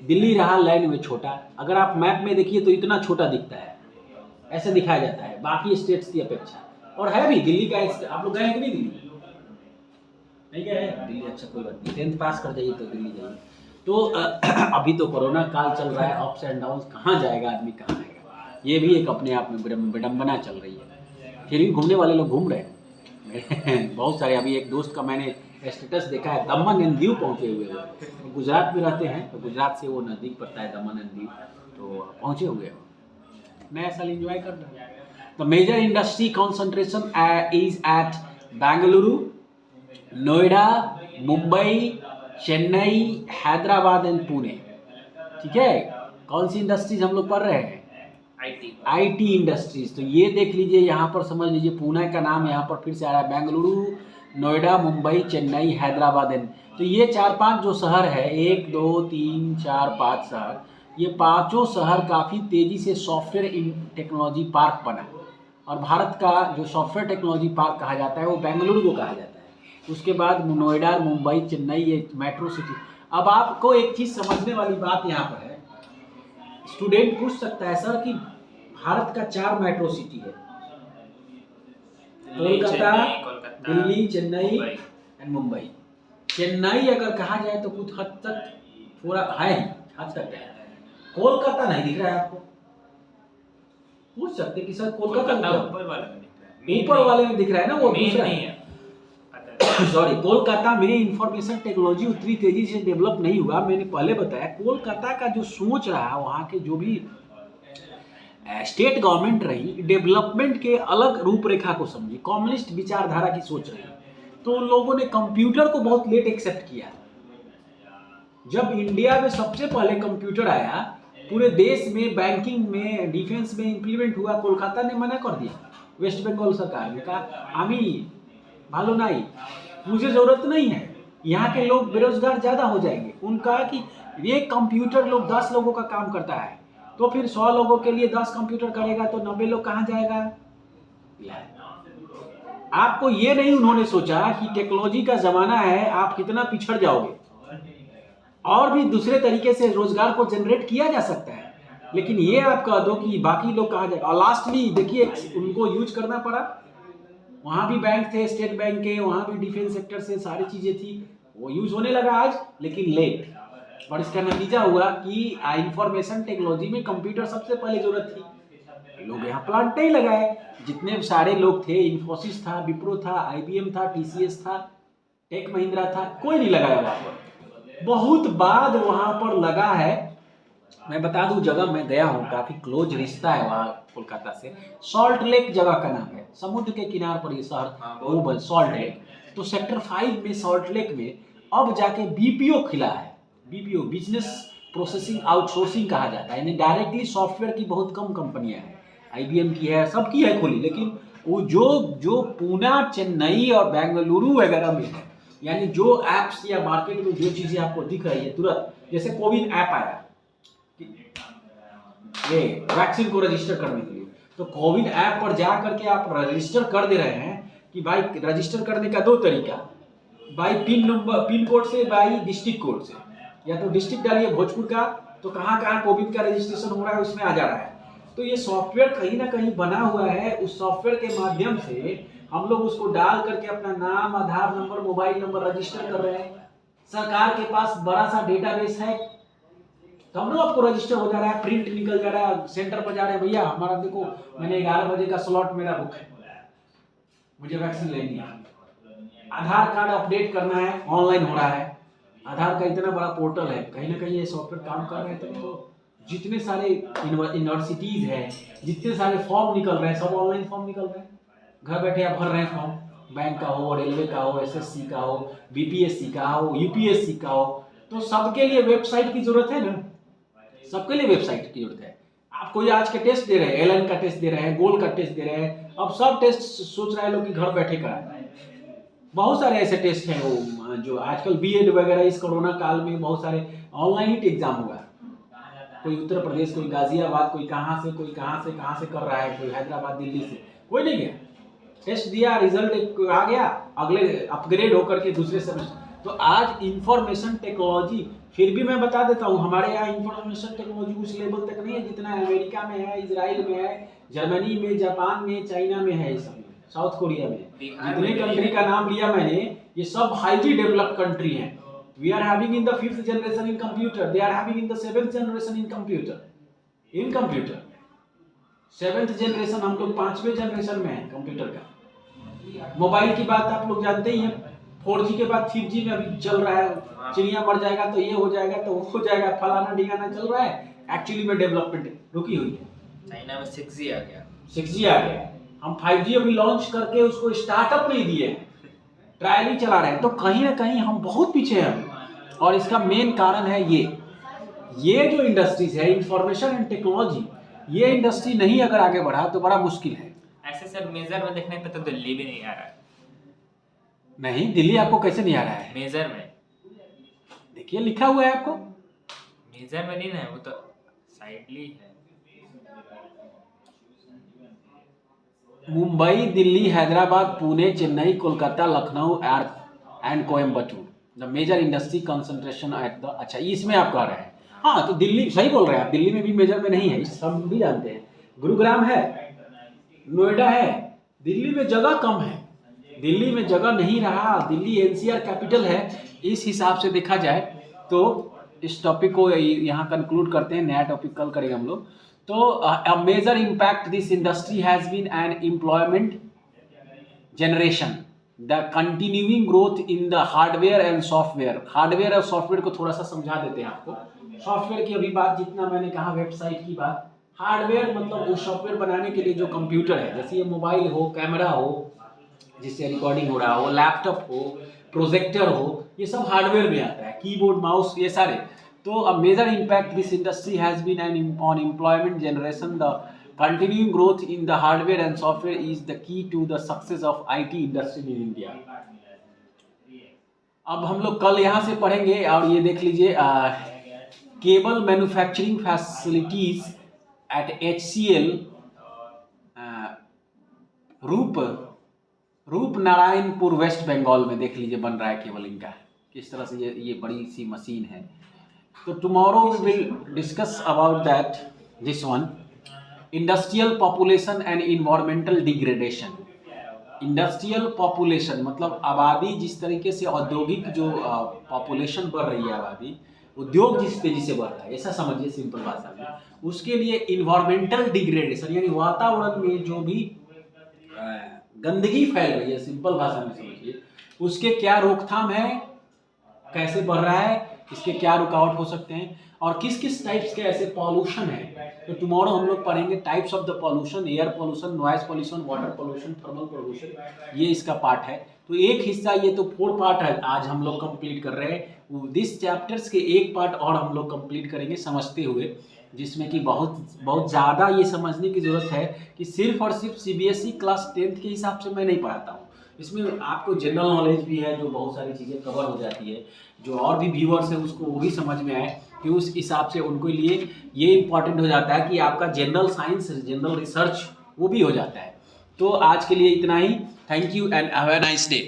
दिल्ली रहा लैंड में छोटा। अगर आप मैप में देखिए तो इतना छोटा दिखता है, ऐसे दिखाया जाता है बाकी स्टेट्स की अपेक्षा। और है भी दिल्ली का, आप लोग गए हैं कि नहीं दिल्ली? नहीं गए हैं दिल्ली? अच्छा कोई बात नहीं, 10th पास कर जाइए तो दिल्ली जाइए। तो अभी तो कोरोना काल चल रहा है, अप्स एंड डाउन्स, कहाँ जाएगा आदमी, कहाँ आएगा, ये भी एक अपने आप में विडम्बना चल रही है। फिर भी घूमने वाले लोग घूम रहे हैं बहुत सारे। अभी एक दोस्त का मैंने स्टेटस देखा है, दमन एंड दीव पहुँचे हुए हैं। गुजरात में रहते हैं, तो गुजरात से वो नज़दीक पड़ता है दमन एंड दीव, तो पहुँचे हुए हैं, नया साल एंजॉय कर रहे हैं। The major industry concentration is at Bengaluru, Noida, Mumbai, Chennai, Hyderabad and Pune. ठीक है, कौन सी इंडस्ट्रीज हम लोग पढ़ रहे हैं? IT industries. तो ये देख लीजिए, यहाँ पर समझ लीजिए पुणे का नाम यहाँ पर फिर से आ रहा है, बेंगलुरु, नोएडा, मुंबई, चेन्नई, हैदराबाद एंड। तो ये 4-5 जो शहर है, 1 2 3 4 5 शहर, ये पांचों शहर काफ़ी तेज़ी से सॉफ्टवेयर टेक्नोलॉजी पार्क बना। और भारत का जो सॉफ्टवेयर टेक्नोलॉजी पार्क कहा जाता है वो बेंगलुरु को कहा जाता है। उसके बाद नोएडा, मुंबई, चेन्नई, ये मेट्रो सिटी। अब आपको एक चीज़ समझने वाली बात यहाँ पर है, स्टूडेंट पूछ सकता है सर कि भारत का 4 मेट्रो सिटी है, कोलकाता, दिल्ली, चेन्नई एंड मुंबई। चेन्नई अगर कहा जाए तो कुछ हद तक थोड़ा है, हद तक है। कोलकाता नहीं दिख रहा है आपको? पूछ सकते कि सर कोलकाता ऊपर वाले में दिख रहा है ना, वो दूसरा नहीं है। सॉरी, कोलकाता में इंफॉर्मेशन टेक्नोलॉजी उतनी तेजी से डेवलप नहीं हुआ। मैंने पहले बताया, कोलकाता का जो सोच रहा, वहाँ के जो भी स्टेट गवर्नमेंट रही, डेवलपमेंट के अलग रूपरेखा को समझी, कम्युनिस्ट विचारधारा की सोच रही, तो लोगों ने कंप्यूटर को बहुत लेट एक्सेप्ट किया। जब इंडिया में सबसे पहले कंप्यूटर आया, पूरे देश में बैंकिंग में, डिफेंस में इम्प्लीमेंट हुआ, कोलकाता ने मना कर दिया। वेस्ट बंगाल सरकार ने कहा आमी भालो नहीं, मुझे ज़रूरत नहीं है, यहाँ के लोग बेरोजगार ज़्यादा हो जाएंगे। उनका कि ये कंप्यूटर लोग 10 लोगों का काम करता है, तो फिर 100 लोगों के लिए 10 कंप्यूटर करेगा तो 90 लोग कहाँ जाएगा? आपको ये नहीं उन्होंने सोचा कि टेक्नोलॉजी का ज़माना है, आप कितना पिछड़ जाओगे। और भी दूसरे तरीके से रोजगार को जनरेट किया जा सकता है, लेकिन ये आप कह दो कि बाकी लोग कहाँ जाएगा। और लास्टली देखिए, उनको यूज करना पड़ा। वहाँ भी बैंक थे, स्टेट बैंक के, वहाँ भी डिफेंस सेक्टर से सारी चीज़ें थी, वो यूज होने लगा आज, लेकिन लेट। और इसका नतीजा हुआ कि इंफॉर्मेशन टेक्नोलॉजी में कंप्यूटर सबसे पहले जरूरत थी, लोग यहाँ प्लांट नहीं लगाए। जितने सारे लोग थे, इन्फोसिस था, विप्रो था, IBM था, TCS था, टेक महिंद्रा था, कोई नहीं लगाया वहाँ पर। बहुत बाद वहाँ पर लगा है। मैं बता दूं, जगह मैं गया हूँ, काफ़ी क्लोज रिश्ता है वहाँ कोलकाता से। सॉल्ट लेक जगह का नाम है, समुद्र के किनारे पर ये शहर, ओबल सॉल्ट लेक। तो सेक्टर 5 में, सॉल्ट लेक में अब जाके BPO खिला है। BPO बिजनेस प्रोसेसिंग आउटसोर्सिंग कहा जाता है, यानी डायरेक्टली सॉफ्टवेयर की बहुत कम कंपनियां हैं, IBM की है, सबकी है खुली, लेकिन वो जो पुणे, चेन्नई और बेंगलुरु वगैरह में है, यानी जो ऐप्स या मार्केट में जो चीज़ें आपको दिख रही है तुरंत, जैसे कोविन ऐप आया ये वैक्सीन को रजिस्टर करने के लिए, तो कोविन ऐप पर जा करके आप रजिस्टर कर दे रहे हैं कि भाई रजिस्टर करने का 2 तरीका, बाई पिन कोड से, बाई डिस्ट्रिक्ट कोड से। या तो डिस्ट्रिक्ट डालिए भोजपुर का, तो कहाँ कहाँ कोविन का रजिस्ट्रेशन हो रहा है उसमें आ जा रहा है। तो ये सॉफ्टवेयर कहीं ना कहीं बना हुआ है, उस सॉफ्टवेयर के माध्यम से हम लोग उसको डाल करके अपना नाम, आधार नंबर, मोबाइल नंबर रजिस्टर कर रहे हैं। सरकार के पास बड़ा सा डेटाबेस है, तो हम लोग आपको रजिस्टर हो जा रहा है, प्रिंट निकल जा रहा है, सेंटर पर जा रहे हैं, भैया हमारा देखो मैंने 11 बजे का स्लॉट मेरा बुक है, मुझे वैक्सीन लेनी है। आधार कार्ड अपडेट करना है, ऑनलाइन हो रहा है। आधार का इतना बड़ा पोर्टल है, कहीं ना कहीं ये सॉफ्टवेयर काम कर रहे हैं। तो जितने सारे यूनिवर्सिटीज हैं, जितने सारे फॉर्म निकल रहे हैं, सब ऑनलाइन फॉर्म निकल रहे हैं, घर बैठे आप भर रहे हैं फॉर्म, बैंक का हो, रेलवे का हो, SSC का हो, BPSC का हो, UPSC का हो। तो सबके लिए वेबसाइट की जरूरत है ना, सबके लिए वेबसाइट की जरूरत है। आप कोई आज के टेस्ट दे रहे हैं, एलन का टेस्ट दे रहे हैं, गोल का टेस्ट दे रहे हैं, अब सब टेस्ट सोच रहे हैं लोग कि घर बैठे कराएं। बहुत सारे ऐसे टेस्ट हैं वो जो आजकल BEd वगैरह इस कोरोना काल में बहुत सारे ऑनलाइन ही एग्जाम हुआ। कोई उत्तर प्रदेश, कोई गाजियाबाद, कोई कहाँ से कर रहा है, कोई हैदराबाद, दिल्ली से, कोई नहीं गया, टेस्ट दिया, रिजल्ट आ गया, अगले अपग्रेड होकर के दूसरे सेमेस्टर। तो आज इंफॉर्मेशन टेक्नोलॉजी, फिर भी मैं बता देता हूँ, हमारे यहाँ इंफॉर्मेशन टेक्नोलॉजी उस लेवल तक नहीं है जितना अमेरिका में है, इजराइल में है, जर्मनी में, जापान में, चाइना में है, सब साउथ कोरिया में। जितने कंट्री का नाम लिया मैंने, ये सब हाईली डेवलप्ड कंट्री हैं। We are having in the 5th generation in computer. They are having in the 7th generation in computer. In computer. 7th generation हम लोग 5वें जनरेशन में है कंप्यूटर का। मोबाइल की बात आप लोग जानते ही हैं, 4G के बाद 5G में अभी चल रहा है। चिड़िया मर जाएगा तो ये हो जाएगा, तो वो हो जाएगा, फलाना ढिकाना चल रहा है। एक्चुअली में डेवलपमेंट रुकी हुई है। चाइना में 6G आ गया। 6G आ गया है, हम 5G अभी लॉन्च करके उसको स्टार्टअप नहीं दिए हैं, ट्रायल ही चला रहे हैं, तो कहीं ना कहीं हम बहुत पीछे हैं। और इसका मेन कारण है ये जो इंडस्ट्रीज है इंफॉर्मेशन एंड टेक्नोलॉजी, ये इंडस्ट्री नहीं अगर आगे बढ़ा तो बड़ा मुश्किल है। ऐसे सर मेजर में देखने पे तो दिल्ली भी नहीं आ रहा है। नहीं, दिल्ली आपको कैसे नहीं आ रहा है? मेजर में देखिए लिखा हुआ है आपको। मेजर में नहीं ना है, वो तो साइडली है। Mumbai, Delhi, Hyderabad, Pune, Chennai, Kolkata, Lucknow and Coimbatore the major industry concentration at the, अच्छा इसमें आप कह रहे हैं। हाँ तो दिल्ली सही बोल रहे हैं आप, दिल्ली में भी मेजर में नहीं है, सब भी जानते हैं। गुरुग्राम है, नोएडा है, दिल्ली में जगह कम है, दिल्ली में जगह नहीं रहा, दिल्ली एनसीआर कैपिटल है। इस हिसाब से देखा जाए तो इस टॉपिक को यहाँ कंक्लूड करते हैं, नया टॉपिक कल करेंगे हम लोग। तो a major impact this industry has been an employment generation, the continuing growth in the hardware and software। Hardware और सॉफ्टवेयर को थोड़ा सा समझा देते हैं आपको। सॉफ्टवेयर की अभी बात जितना मैंने कहा, वेबसाइट की बात, हार्डवेयर मतलब उस सॉफ्टवेयर बनाने के लिए जो कंप्यूटर है, जैसे ये मोबाइल हो, कैमरा हो जिससे रिकॉर्डिंग हो रहा हो, लैपटॉप हो, प्रोजेक्टर हो, ये सब हार्डवेयर में आता है, कीबोर्ड, माउस, ये सारे। तो a major impact this industry has been on employment generation। The continuing growth in the hardware and software is the key to the success of IT industry in India। अब हम लोग कल यहाँ से पढ़ेंगे और ये देख लीजिए, cable manufacturing facilities eight HCL रूप नारायणपुर वेस्ट बंगाल में, देख लीजिए बन रहा है केबलिंग का, किस तरह से ये बड़ी सी मशीन है। तो tomorrow we will discuss about that, this one, industrial population and environmental degradation। Industrial population मतलब आबादी, जिस तरीके से औद्योगिक जो पॉपुलेशन बढ़ रही है, आबादी, उद्योग जिस तेजी से बढ़ रहा है, ऐसा समझिए सिंपल भाषा में। उसके लिए इन्वायरमेंटल डिग्रेडेशन यानी वातावरण में जो भी गंदगी फैल रही है, सिंपल भाषा में समझिए, उसके क्या रोकथाम है, कैसे बढ़ रहा है, इसके क्या रुकावट हो सकते हैं, और किस किस टाइप्स के ऐसे पॉल्यूशन है। तो टुमारो हम लोग पढ़ेंगे types of the pollution, air pollution, noise pollution, water pollution, thermal pollution, ये इसका पार्ट है। तो एक हिस्सा, ये तो 4 पार्ट है आज हम लोग कंप्लीट कर रहे हैं। दिस चैप्टर्स के एक पार्ट और हम लोग कंप्लीट करेंगे समझते हुए, जिसमें कि बहुत ज़्यादा ये समझने की ज़रूरत है कि सिर्फ और सिर्फ CBSE क्लास 10th के हिसाब से मैं नहीं पढ़ाता हूँ। इसमें आपको जनरल नॉलेज भी है, जो बहुत सारी चीज़ें कवर हो जाती है, जो और भी व्यूअर्स हैं उसको वो भी समझ में आए कि उस हिसाब से उनको लिए ये इम्पॉर्टेंट हो जाता है कि आपका जनरल साइंस, जनरल रिसर्च वो भी हो जाता है। तो आज के लिए इतना ही। Thank you and have a nice day.